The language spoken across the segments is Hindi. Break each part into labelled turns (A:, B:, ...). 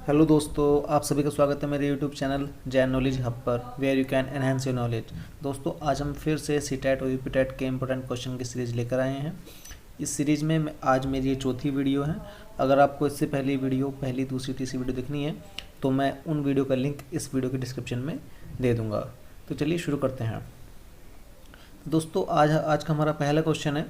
A: हेलो दोस्तों, आप सभी का स्वागत है मेरे YouTube channel Jain knowledge hub पर, where you can enhance your knowledge. दोस्तों, आज हम फिर से सीटेट और यूपीटेट के इंपॉर्टेंट क्वेश्चन की सीरीज़ लेकर आए हैं। इस सीरीज़ में आज मेरी ये चौथी वीडियो है। अगर आपको इससे पहली वीडियो, पहली, दूसरी, तीसरी वीडियो देखनी है तो मैं उन वीडियो का लिंक इस वीडियो के डिस्क्रिप्शन में दे दूँगा। तो चलिए शुरू करते हैं। दोस्तों, आज का हमारा पहला क्वेश्चन है,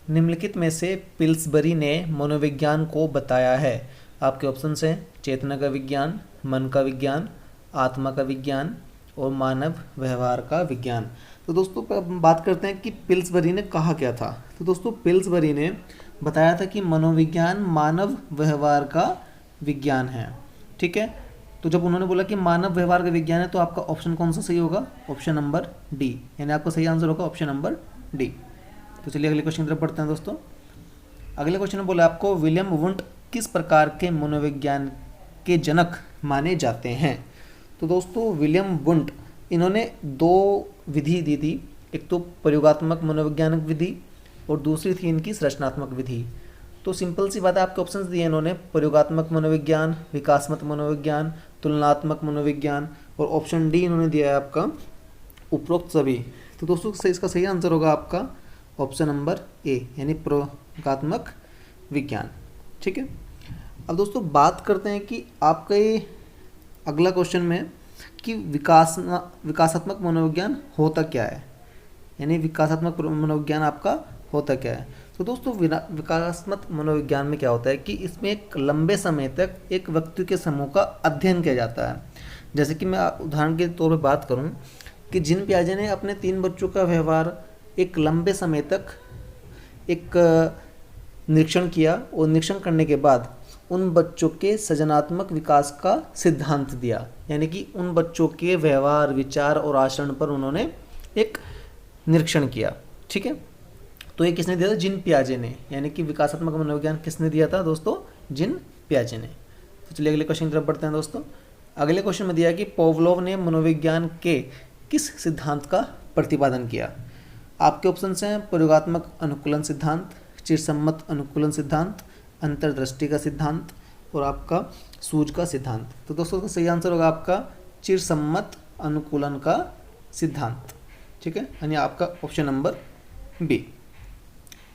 A: निम्नलिखित में से पिल्सबरी ने मनोविज्ञान को बताया है। आपके ऑप्शंस हैं चेतना का विज्ञान, मन का विज्ञान, आत्मा का विज्ञान और मानव व्यवहार का विज्ञान। तो दोस्तों, हम बात करते हैं कि पिल्सबरी ने कहा क्या था। तो दोस्तों, पिल्सबरी ने बताया था कि मनोविज्ञान मानव व्यवहार का विज्ञान है। ठीक है, तो जब उन्होंने बोला कि मानव व्यवहार का विज्ञान है तो आपका ऑप्शन कौन सा सही होगा? ऑप्शन नंबर डी, यानी आपका सही आंसर होगा ऑप्शन नंबर डी। तो चलिए अगले क्वेश्चन की तरफ बढ़ते हैं दोस्तों। अगले क्वेश्चन में बोला आपको, विलियम वुंट किस प्रकार के मनोविज्ञान के जनक माने जाते हैं। तो दोस्तों, विलियम वुंट, इन्होंने दो विधि दी थी। एक तो प्रयोगात्मक मनोवैज्ञानिक विधि और दूसरी थी इनकी संरचनात्मक विधि। तो सिंपल सी बात है, आपके ऑप्शंस दिए इन्होंने, प्रयोगात्मक मनोविज्ञान, विकासमत मनोविज्ञान, तुलनात्मक मनोविज्ञान, और ऑप्शन डी इन्होंने दिया है आपका उपरोक्त सभी। तो दोस्तों, इसका सही आंसर होगा आपका ऑप्शन नंबर ए, यानी प्रयोगात्मक विज्ञान। ठीक है, अब दोस्तों बात करते हैं कि आपका ये अगला क्वेश्चन में कि विकासात्मक मनोविज्ञान होता क्या है, यानी विकासात्मक मनोविज्ञान आपका होता क्या है। तो दोस्तों, विकासात्मक मनोविज्ञान में क्या होता है कि इसमें एक लंबे समय तक एक व्यक्ति के समूह का अध्ययन किया जाता है। जैसे कि मैं उदाहरण के तौर पर बात करूं कि जिन पियाजे ने अपने 3 बच्चों का व्यवहार एक लंबे समय तक एक निरीक्षण किया और निरीक्षण करने के बाद उन बच्चों के सृजनात्मक विकास का सिद्धांत दिया, यानी कि उन बच्चों के व्यवहार, विचार और आचरण पर उन्होंने एक निरीक्षण किया। ठीक है, तो ये किसने दिया था? जिन पियाजे ने, यानी कि विकासात्मक मनोविज्ञान किसने दिया था दोस्तों? जिन पियाजे ने। तो चलिए अगले क्वेश्चन की तरफ बढ़ते हैं दोस्तों। अगले क्वेश्चन में दिया कि पोवलोव ने मनोविज्ञान के किस सिद्धांत का प्रतिपादन किया। आपके ऑप्शंस हैं प्रयोगात्मक अनुकूलन सिद्धांत, चिरसम्मत अनुकूलन सिद्धांत, अंतर्दृष्टि का सिद्धांत और आपका सूझ का सिद्धांत। तो दोस्तों, इसका सही आंसर होगा आपका चिरसम्मत अनुकूलन का सिद्धांत। ठीक है, यानी आपका ऑप्शन नंबर बी।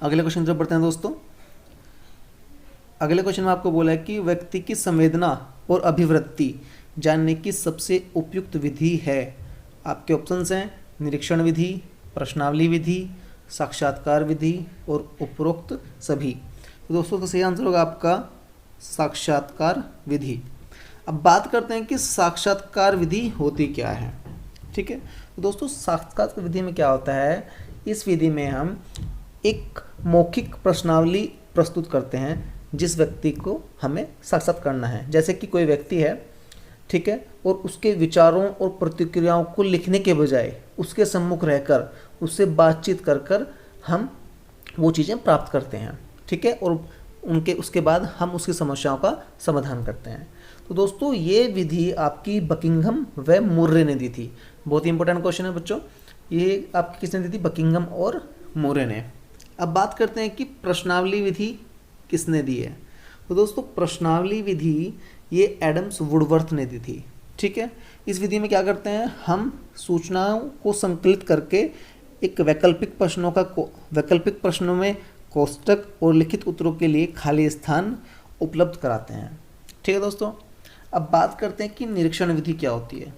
A: अगले क्वेश्चन तरफ बढ़ते हैं दोस्तों। अगले क्वेश्चन में आपको बोला है कि व्यक्ति की संवेदना और अभिवृत्ति जानने की सबसे उपयुक्त विधि है। आपके ऑप्शंस हैं निरीक्षण विधि, प्रश्नावली विधि, साक्षात्कार विधि और उपरोक्त सभी। तो दोस्तों, का सही आंसर होगा आपका साक्षात्कार विधि। अब बात करते हैं कि साक्षात्कार विधि होती क्या है। ठीक है, तो दोस्तों, साक्षात्कार विधि में क्या होता है? इस विधि में हम एक मौखिक प्रश्नावली प्रस्तुत करते हैं जिस व्यक्ति को हमें साक्षात करना है। जैसे कि कोई व्यक्ति है, ठीक है, और उसके विचारों और प्रतिक्रियाओं को लिखने के बजाय उसके सम्मुख रहकर उससे बातचीत कर कर हम वो चीज़ें प्राप्त करते हैं। ठीक है, और उसके बाद हम उसकी समस्याओं का समाधान करते हैं। तो दोस्तों, ये विधि आपकी बकिंघम व मुर्रे ने दी थी। बहुत ही इंपॉर्टेंट क्वेश्चन है बच्चों, ये आपकी किसने दी थी? बकिंघम और मुर्रे ने। अब बात करते हैं कि प्रश्नावली विधि किसने दी है। तो दोस्तों, प्रश्नावली विधि ये एडम्स वुडवर्थ ने दी थी। ठीक है, इस विधि में क्या करते हैं, हम सूचनाओं को संकलित करके एक वैकल्पिक प्रश्नों में कोष्टक और लिखित उत्तरों के लिए खाली स्थान उपलब्ध कराते हैं। ठीक है दोस्तों, अब बात करते हैं कि निरीक्षण विधि क्या होती है।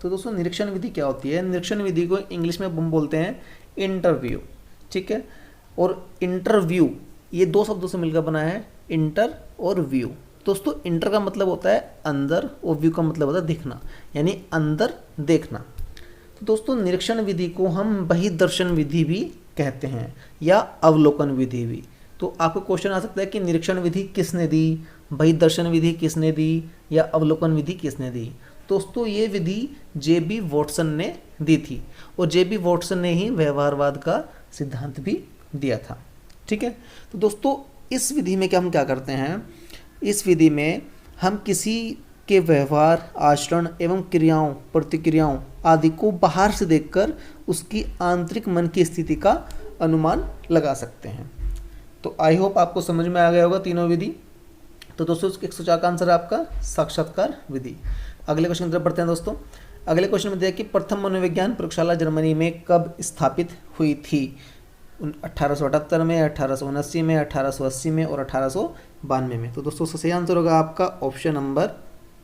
A: तो दोस्तों, निरीक्षण विधि क्या होती है? निरीक्षण विधि को इंग्लिश में हम बोलते हैं इंटरव्यू। ठीक है, और इंटरव्यू ये 2 शब्दों से मिलकर बना है, इंटर और व्यू। दोस्तों, इंटर का मतलब होता है अंदर और व्यू का मतलब होता है देखना, यानी अंदर देखना। तो दोस्तों, निरीक्षण विधि को हम बहिर्दर्शन विधि भी कहते हैं या अवलोकन विधि भी। तो आपको क्वेश्चन आ सकता है कि निरीक्षण विधि किसने दी, बहिर्दर्शन विधि किसने दी या अवलोकन विधि किसने दी। दोस्तों, ये विधि जे.बी. वॉटसन ने दी थी और जे.बी. वॉटसन ने ही व्यवहारवाद का सिद्धांत भी दिया था। ठीक है, तो दोस्तों, इस विधि में हम क्या करते हैं? इस विधि में हम किसी के व्यवहार, आचरण एवं क्रियाओं, प्रतिक्रियाओं आदि को बाहर से देखकर उसकी आंतरिक मन की स्थिति का अनुमान लगा सकते हैं। तो आई होप आपको समझ में आ गया होगा तीनों विधि। तो दोस्तों 104 का आंसर है आपका साक्षात्कार विधि। अगले क्वेश्चन की तरफ बढ़ते हैं दोस्तों। अगले क्वेश्चन में दिया कि प्रथम मनोविज्ञान प्रयोगशाला जर्मनी में कब स्थापित हुई थी? 1878 में, 1879 में, 1880 में और 1892 में। तो दोस्तों सही आंसर होगा आपका ऑप्शन नंबर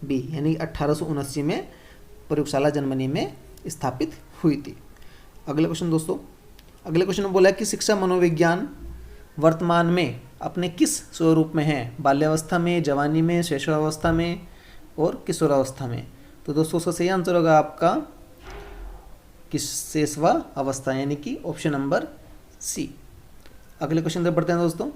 A: बी, यानी 1879 में प्रयोगशाला जर्मनी में स्थापित हुई थी। अगले क्वेश्चन दोस्तों, अगले क्वेश्चन में बोला है कि शिक्षा मनोविज्ञान वर्तमान में अपने किस स्वरूप में है? बाल्यावस्था में, जवानी में, शैशवावस्था में और किशोरावस्था में। तो दोस्तों उसका सही आंसर होगा आपका किशोरावस्था अवस्था, यानी कि ऑप्शन नंबर सी। अगले क्वेश्चन पर बढ़ते हैं दोस्तों।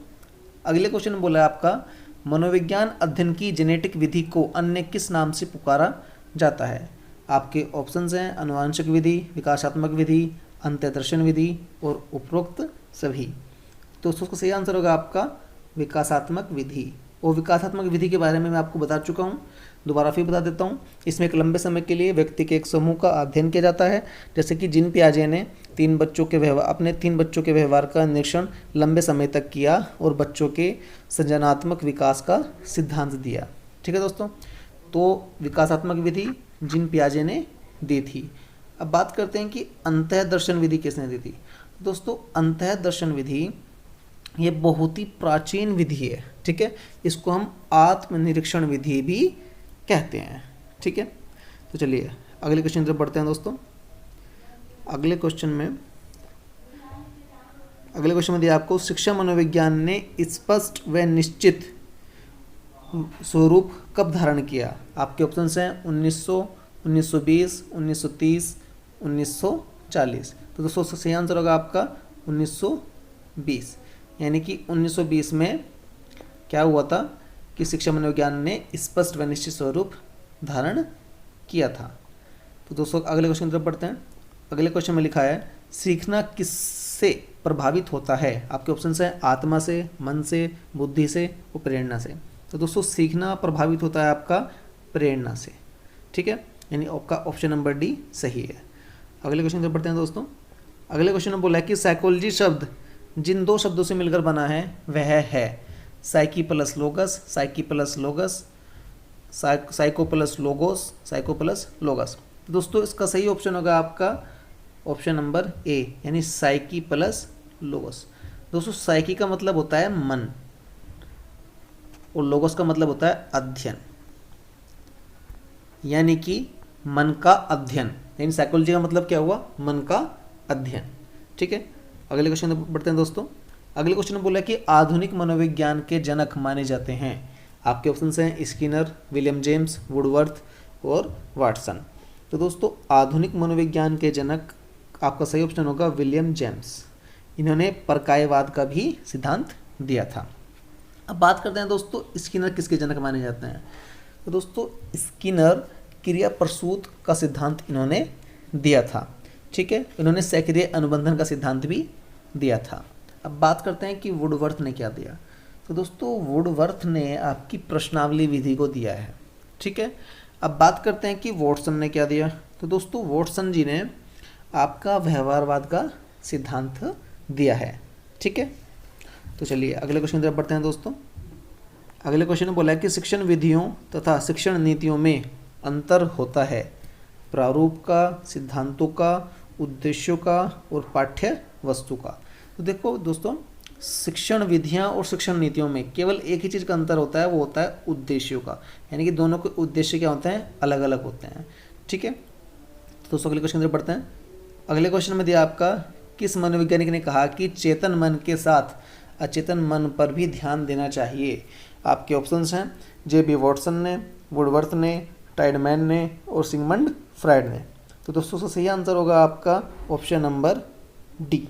A: अगले क्वेश्चन में बोला है आपका मनोविज्ञान अध्ययन की जेनेटिक विधि को अन्य किस नाम से पुकारा जाता है? आपके ऑप्शंस हैं आनुवांशिक विधि, विकासात्मक विधि, अंतःदर्शन विधि और उपरोक्त सभी। दोस्तों उसका सही आंसर होगा आपका विकासात्मक विधि। और विकासात्मक विधि के बारे में मैं आपको बता चुका हूँ, दोबारा फिर बता देता हूँ। इसमें एक लंबे समय के लिए व्यक्ति के एक समूह का अध्ययन किया जाता है, जैसे कि जीन पियाजे ने अपने 3 बच्चों के व्यवहार का निरीक्षण लंबे समय तक किया और बच्चों के सृजनात्मक विकास का सिद्धांत दिया। ठीक है दोस्तों, तो विकासात्मक विधि जीन पियाजे ने दी थी। अब बात करते हैं कि अंतःदर्शन विधि किसने दी थी। दोस्तों अंतःदर्शन विधि ये बहुत ही प्राचीन विधि है। ठीक है, इसको हम आत्मनिरीक्षण विधि भी कहते हैं। ठीक है, तो चलिए अगले क्वेश्चन की तरफ बढ़ते हैं दोस्तों। अगले क्वेश्चन में दिया आपको शिक्षा मनोविज्ञान ने स्पष्ट व निश्चित स्वरूप कब धारण किया? आपके ऑप्शंस हैं 1900, 1920, 1930, 1940। तो दोस्तों सही आंसर होगा आपका 1920, यानी कि 1920 में क्या हुआ था कि शिक्षा मनोविज्ञान ने स्पष्ट व निश्चित स्वरूप धारण किया था। तो दोस्तों अगले क्वेश्चन की तरफ बढ़ते हैं। अगले क्वेश्चन में लिखा है सीखना किससे प्रभावित होता है? आपके ऑप्शंस हैं आत्मा से, मन से, बुद्धि से और प्रेरणा से। तो दोस्तों सीखना प्रभावित होता है आपका प्रेरणा से। ठीक है, यानी आपका ऑप्शन नंबर डी सही है। अगले क्वेश्चन की तरफ बढ़ते हैं दोस्तों। अगले क्वेश्चन में बोला है कि साइकोलॉजी शब्द जिन 2 शब्दों से मिलकर बना है वह है psyche plus logos, psyche plus logos, psycho plus logos, psycho plus logos. दोस्तों इसका सही ऑप्शन होगा आपका ऑप्शन नंबर ए, यानी साइकी प्लस लोगस। दोस्तों साइकी का मतलब होता है मन और लोगस का मतलब होता है अध्ययन, यानी कि मन का अध्ययन, यानी साइकोलॉजी का मतलब क्या हुआ? मन का अध्ययन। ठीक है, अगले क्वेश्चन बढ़ते हैं दोस्तों। अगले क्वेश्चन में बोला कि आधुनिक मनोविज्ञान के जनक माने जाते हैं। आपके ऑप्शन हैं स्किनर, विलियम जेम्स, वुडवर्थ और वाटसन। तो दोस्तों आधुनिक मनोविज्ञान के जनक आपका सही ऑप्शन होगा विलियम जेम्स। इन्होंने परकायवाद का भी सिद्धांत दिया था। अब बात करते हैं दोस्तों स्किनर किसके जनक माने जाते हैं। तो दोस्तों स्किनर क्रिया प्रसूत का सिद्धांत इन्होंने दिया था। ठीक है, इन्होंने सक्रिय अनुबंधन का सिद्धांत भी दिया था। अब बात करते हैं कि वुडवर्थ ने क्या दिया। तो दोस्तों वुडवर्थ ने आपकी प्रश्नावली विधि को दिया है। ठीक है, अब बात करते हैं कि वॉटसन ने क्या दिया। तो दोस्तों वॉटसन जी ने आपका व्यवहारवाद का सिद्धांत दिया है। ठीक है, तो चलिए अगले क्वेश्चन की तरफ बढ़ते हैं दोस्तों। अगले क्वेश्चन में बोला है कि शिक्षण विधियों तथा शिक्षण नीतियों में अंतर होता है प्रारूप का, सिद्धांतों का, उद्देश्यों का और पाठ्य वस्तु का। तो देखो दोस्तों शिक्षण विधियां और शिक्षण नीतियों में केवल एक ही चीज़ का अंतर होता है, वो होता है उद्देश्यों का, यानी कि दोनों के उद्देश्य क्या होते हैं? अलग अलग होते हैं। ठीक है, तो दोस्तों अगले क्वेश्चन की तरफ बढ़ते हैं। अगले क्वेश्चन में दिया आपका किस मनोवैज्ञानिक ने कहा कि चेतन मन के साथ अचेतन मन पर भी ध्यान देना चाहिए। आपके ऑप्शंस हैं जे.बी. वॉटसन ने, वुडवर्थ ने, टाइडमैन ने और सिगमंड फ्रायड ने। तो दोस्तों सही आंसर होगा आपका ऑप्शन नंबर डी,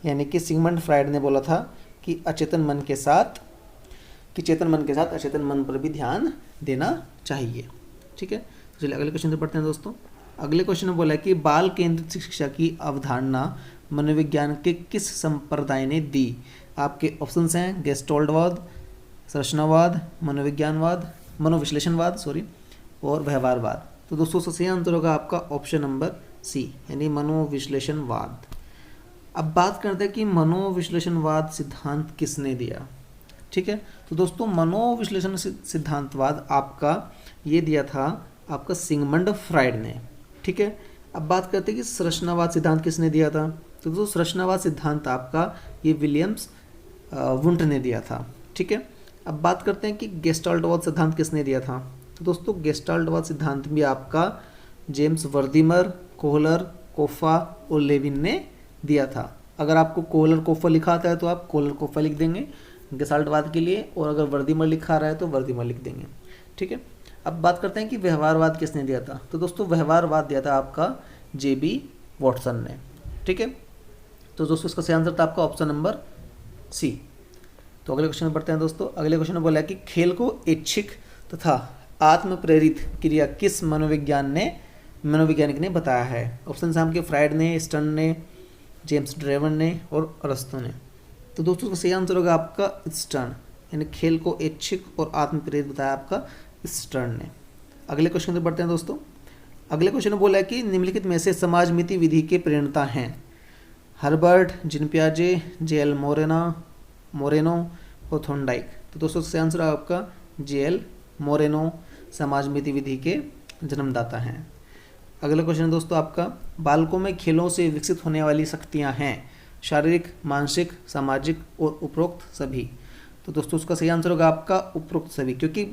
A: यानी कि सिगमंड फ्रायड ने बोला था कि चेतन मन के साथ अचेतन मन पर भी ध्यान देना चाहिए। ठीक है, तो चलिए अगले क्वेश्चन पर पढ़ते हैं दोस्तों। अगले क्वेश्चन में बोला है कि बाल केंद्रित शिक्षा की अवधारणा मनोविज्ञान के किस संप्रदाय ने दी। आपके ऑप्शंस हैं गेस्टोल्डवाद, संरचनावाद, मनोविश्लेषणवाद और व्यवहारवाद। तो दोस्तों सही आंसर होगा आपका ऑप्शन नंबर सी, यानी मनोविश्लेषणवाद। अब बात करते हैं कि मनोविश्लेषणवाद सिद्धांत किसने दिया। ठीक है। तो दोस्तों मनोविश्लेषण सिद्धांतवाद आपका ये दिया था आपका सिगमंड फ्राइड ने, ठीक है। अब बात करते हैं कि संरचनावाद सिद्धांत किसने दिया था। तो दोस्तों संरचनावाद सिद्धांत आपका ये विलियम्स वुंट ने दिया था, ठीक है। अब बात करते हैं कि गेस्टाल्टवाद सिद्धांत किसने दिया था। तो दोस्तों गेस्टाल्टवाद सिद्धांत भी आपका जेम्स वर्दीमर, कोहलर, कोफा और लेविन ने दिया था। अगर आपको कोहलर कोफा लिखा आता है तो आप कोहलर कोफा लिख देंगे गेस्टाल्टवाद के लिए, और अगर वर्दीमर लिखा रहा है तो वर्दीमर लिख देंगे, ठीक है। अब बात करते हैं कि व्यवहारवाद किसने दिया था। तो दोस्तों व्यवहारवाद दिया था आपका जेबी वॉटसन ने, ठीक है। तो दोस्तों इसका सही आंसर था आपका ऑप्शन नंबर सी। तो अगले क्वेश्चन में पढ़ते हैं दोस्तों। अगले क्वेश्चन में बोला कि खेल को ऐच्छिक तथा आत्म प्रेरित क्रिया किस मनोवैज्ञानिक ने बताया है। ऑप्शन है आपके फ्राइड ने, स्टर्न ने, जेम्स ड्रेवन ने और अरस्तू ने। तो दोस्तों इसका सही आंसर होगा आपका स्टर्न, यानी खेल को ऐच्छिक और आत्म प्रेरित बताया आपका स्टर्न ने। अगले क्वेश्चन में पढ़ते हैं दोस्तों। अगले क्वेश्चन में बोला है कि निम्नलिखित में से समाजमिति विधि के प्रेरणता हैं हर्बर्ट, जीन पियाजे, जे.एल. मोरेनो और थॉर्नडाइक। तो दोस्तों इसका आंसर आपका जे.एल. मोरेनो समाजमिति विधि के जन्मदाता हैं। अगला क्वेश्चन है दोस्तों आपका, बालकों में खेलों से विकसित होने वाली शक्तियां हैं शारीरिक, मानसिक, सामाजिक और उपरोक्त सभी। तो दोस्तों उसका सही आंसर होगा आपका उपरोक्त सभी, क्योंकि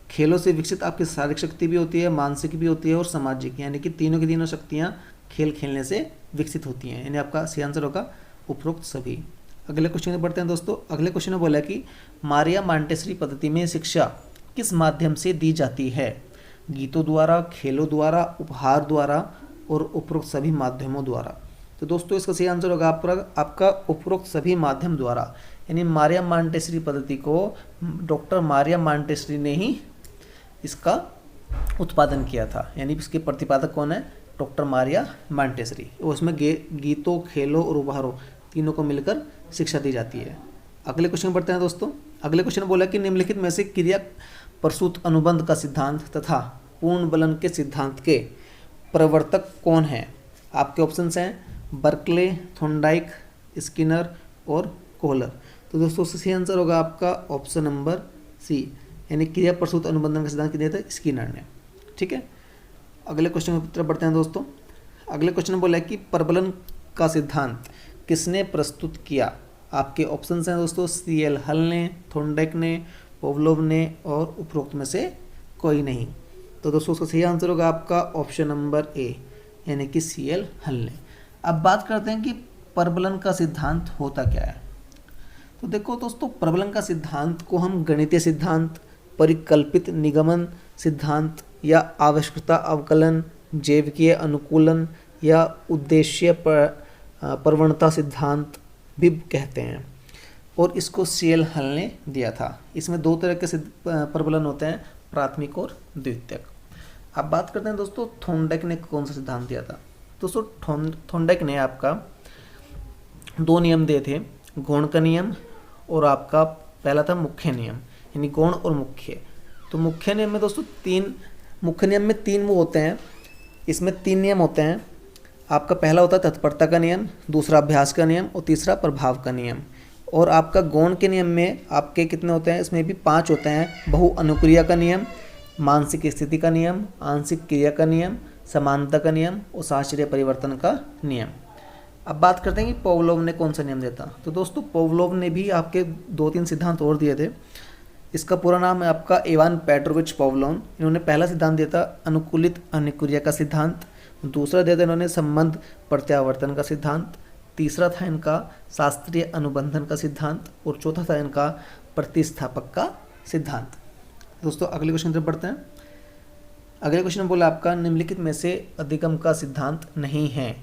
A: खेलों से विकसित आपकी शारीरिक शक्ति भी होती है, मानसिक भी होती है और सामाजिक, यानी कि तीनों की तीनों शक्तियाँ खेल खेलने से विकसित होती हैं, यानी आपका सही आंसर होगा उपरोक्त सभी। अगले क्वेश्चन में पढ़ते हैं दोस्तों। अगले क्वेश्चन में बोला कि मारिया मॉन्टेसरी पद्धति में शिक्षा किस माध्यम से दी जाती है। गीतों द्वारा, खेलों द्वारा, उपहार द्वारा और उपरोक्त सभी माध्यमों द्वारा। तो दोस्तों इसका सही आंसर होगा आपका उपरोक्त सभी माध्यम द्वारा, यानी मारिया मॉन्टेसरी पद्धति को डॉक्टर मारिया मॉन्टेसरी ने ही इसका उत्पादन किया था, यानी इसके प्रतिपादक कौन है, डॉक्टर मारिया मॉन्टेसरी। उसमें गीतों, खेलों और उपहारों तीनों को मिलकर शिक्षा दी जाती है। अगले क्वेश्चन पढ़ते हैं दोस्तों। अगले क्वेश्चन बोला कि निम्नलिखित में से क्रिया प्रसूत अनुबंध का सिद्धांत तथा पूर्ण बलन के सिद्धांत के प्रवर्तक कौन हैं। आपके ऑप्शंस हैं बर्कले, थॉर्नडाइक, स्किनर और कोहलर। तो दोस्तों सही आंसर होगा आपका ऑप्शन नंबर सी, यानी क्रिया प्रसूत अनुबंधन का सिद्धांत दिया था स्किनर ने, ठीक है। अगले क्वेश्चन की तरफ बढ़ते हैं दोस्तों। अगले क्वेश्चन में बोला है कि प्रबलन का सिद्धांत किसने प्रस्तुत किया। आपके ऑप्शंस हैं दोस्तों सी.एल. हल ने, थॉर्नडाइक ने, पोवलोव ने और उपरोक्त में से कोई नहीं। तो दोस्तों उसका सही आंसर होगा आपका ऑप्शन नंबर ए, यानी कि सी.एल. हल ने। अब बात करते हैं कि प्रबलन का सिद्धांत होता क्या है। तो देखो दोस्तों, प्रबलन का सिद्धांत को हम गणितीय सिद्धांत, परिकल्पित निगमन सिद्धांत या आवश्यकता अवकलन, जैविकीय अनुकूलन या उद्देश्य प्रवणता सिद्धांत भी कहते हैं, और इसको सी.एल. हल ने दिया था। इसमें दो तरह के प्रबलन होते हैं, प्राथमिक और द्वितीयक। अब बात करते हैं दोस्तों थॉर्नडाइक ने कौन सा सिद्धांत दिया था। दोस्तों थॉर्नडाइक ने आपका दो नियम दिए थे, गौण का नियम और आपका पहला था मुख्य नियम, यानी गौण और मुख्य। तो मुख्य नियम में दोस्तों मुख्य नियम में तीन वो होते हैं, इसमें तीन नियम होते हैं। आपका पहला होता है तत्परता का नियम, दूसरा अभ्यास का नियम और तीसरा प्रभाव का नियम। और आपका गौण के नियम में आपके कितने होते हैं, इसमें भी 5 होते हैं। बहु अनुक्रिया का नियम, मानसिक स्थिति का नियम, आंशिक क्रिया का नियम, समानता का नियम और शास्त्रीय परिवर्तन का नियम। अब बात करते हैं कि पोवलोव ने कौन सा नियम दिया था। तो दोस्तों पोवलोव ने भी आपके 2-3 सिद्धांत और दिए थे। इसका पूरा नाम है आपका इवान पेट्रोविच पोवलोव। इन्होंने पहला सिद्धांत दिया था अनुकूलित अनुक्रिया का सिद्धांत, दूसरा दिया था इन्होंने संबंध प्रत्यावर्तन का सिद्धांत, तीसरा था इनका शास्त्रीय अनुबंधन का सिद्धांत और चौथा था इनका प्रतिस्थापक का सिद्धांत। दोस्तों अगले क्वेश्चन पर पढ़ते हैं। अगले क्वेश्चन में बोला आपका निम्नलिखित में से अधिगम का सिद्धांत नहीं है।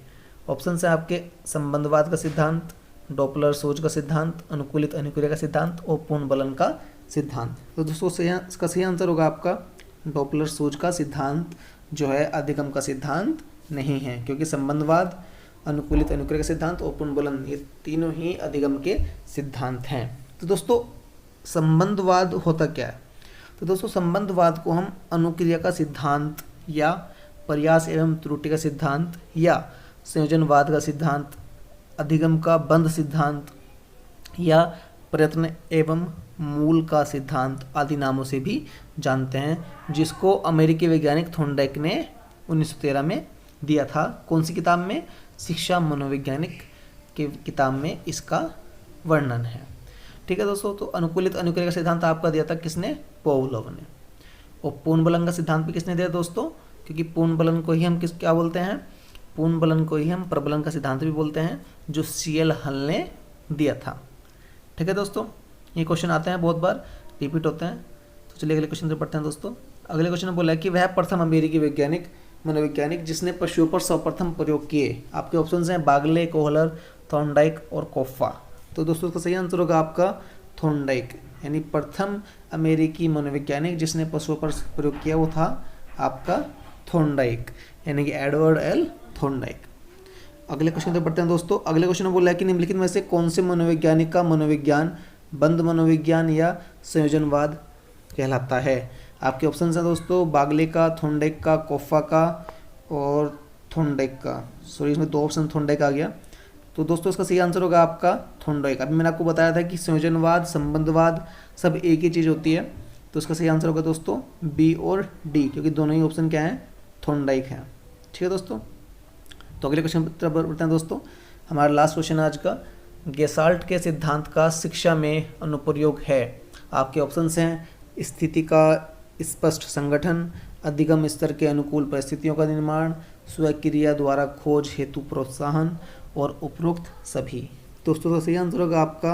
A: ऑप्शन है आपके संबंधवाद का सिद्धांत, डॉपलर सोच का सिद्धांत, अनुकूलित अनुक्रिया का सिद्धांत और पूर्ण बलन का सिद्धांत। तो दोस्तों इसका सही आंसर होगा आपका डॉपलर सोच का सिद्धांत जो है अधिगम का सिद्धांत नहीं है, क्योंकि संबंधवाद, अनुकूलित अनुक्रिया का सिद्धांत और पूर्ण बलन ये तीनों ही अधिगम के सिद्धांत हैं। तो दोस्तों संबंधवाद होता क्या है। तो दोस्तों संबंधवाद को हम अनुक्रिया का सिद्धांत या प्रयास एवं त्रुटि का सिद्धांत या संयोजनवाद का सिद्धांत, अधिगम का बंध सिद्धांत या प्रयत्न एवं मूल का सिद्धांत आदि नामों से भी जानते हैं, जिसको अमेरिकी वैज्ञानिक थॉर्नडाइक ने 1913 में दिया था। कौन सी किताब में? शिक्षा मनोवैज्ञानिक की किताब में इसका वर्णन है। ठीक है दोस्तों, तो अनुकूलित अनुक्रिया का सिद्धांत आपका दिया था किसने? पावलोव ने। और पूर्ण बलन का सिद्धांत भी किसने दिया दोस्तों? क्योंकि पूर्ण बलन को ही हम क्या बोलते हैं? पूर्ण बलन को ही हम प्रबलन का सिद्धांत भी बोलते हैं, जो CL हल ने दिया था। ठीक है दोस्तों, ये क्वेश्चन आते हैं, बहुत बार रिपीट होते हैं। तो चलिए अगले क्वेश्चन पे पढ़ते हैं दोस्तों। अगले क्वेश्चन में बोला है कि वह प्रथम अमेरिकी वैज्ञानिक मनोवैज्ञानिक जिसने पशुओं पर सर्वप्रथम प्रयोग किए। आपके ऑप्शन हैं बागले, कोहलर, थॉर्नडाइक और कोफ्फा। तो दोस्तों इसका सही आंसर होगा आपका थॉर्नडाइक, यानी प्रथम अमेरिकी मनोवैज्ञानिक जिसने पशुओं पर प्रयोग किया वो था आपका थॉर्नडाइक, यानी कि एडवर्ड एल थॉर्नडाइक। अगले क्वेश्चन पे बढ़ते हैं दोस्तों। अगले क्वेश्चन में बोला है कि निम्नलिखित में से कौन से मनोवैज्ञानिक का मनोविज्ञान बंद मनोविज्ञान या संयोजनवाद कहलाता है। आपके ऑप्शन हैं दोस्तों बागले का, थॉर्नडाइक का, कोफ्फा का और थॉर्नडाइक का। सॉरी, इसमें 2 ऑप्शन थॉर्नडाइक आ गया। तो दोस्तों इसका सही आंसर होगा आपका थॉर्नडाइक। अभी मैंने आपको बताया था कि संयोजनवाद, संबंधवाद सब एक ही चीज़ होती है। तो इसका सही आंसर होगा दोस्तों B और D, क्योंकि दोनों ही ऑप्शन क्या हैं? थॉर्नडाइक हैं। ठीक है दोस्तों, तो अगले क्वेश्चन पर बढ़ते हैं दोस्तों। हमारा लास्ट क्वेश्चन आज का, गेसाल्ट के सिद्धांत का शिक्षा में अनुप्रयोग है। आपके ऑप्शन हैं स्थिति का स्पष्ट संगठन, अधिगम स्तर के अनुकूल परिस्थितियों का निर्माण, स्वक्रिया द्वारा खोज हेतु प्रोत्साहन और उपरोक्त सभी। दोस्तों का सही आंसर होगा आपका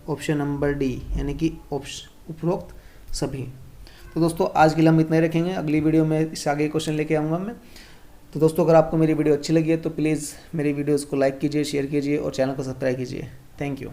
A: ऑप्शन नंबर D, यानी कि उपरोक्त सभी। तो दोस्तों आज के लिए हम इतना ही रखेंगे, अगली वीडियो में इससे आगे क्वेश्चन लेके आऊँगा मैं। तो दोस्तों अगर आपको मेरी वीडियो अच्छी लगी है तो प्लीज़ मेरी वीडियोज़ को लाइक कीजिए, शेयर कीजिए और चैनल को सब्सक्राइब कीजिए। Thank you.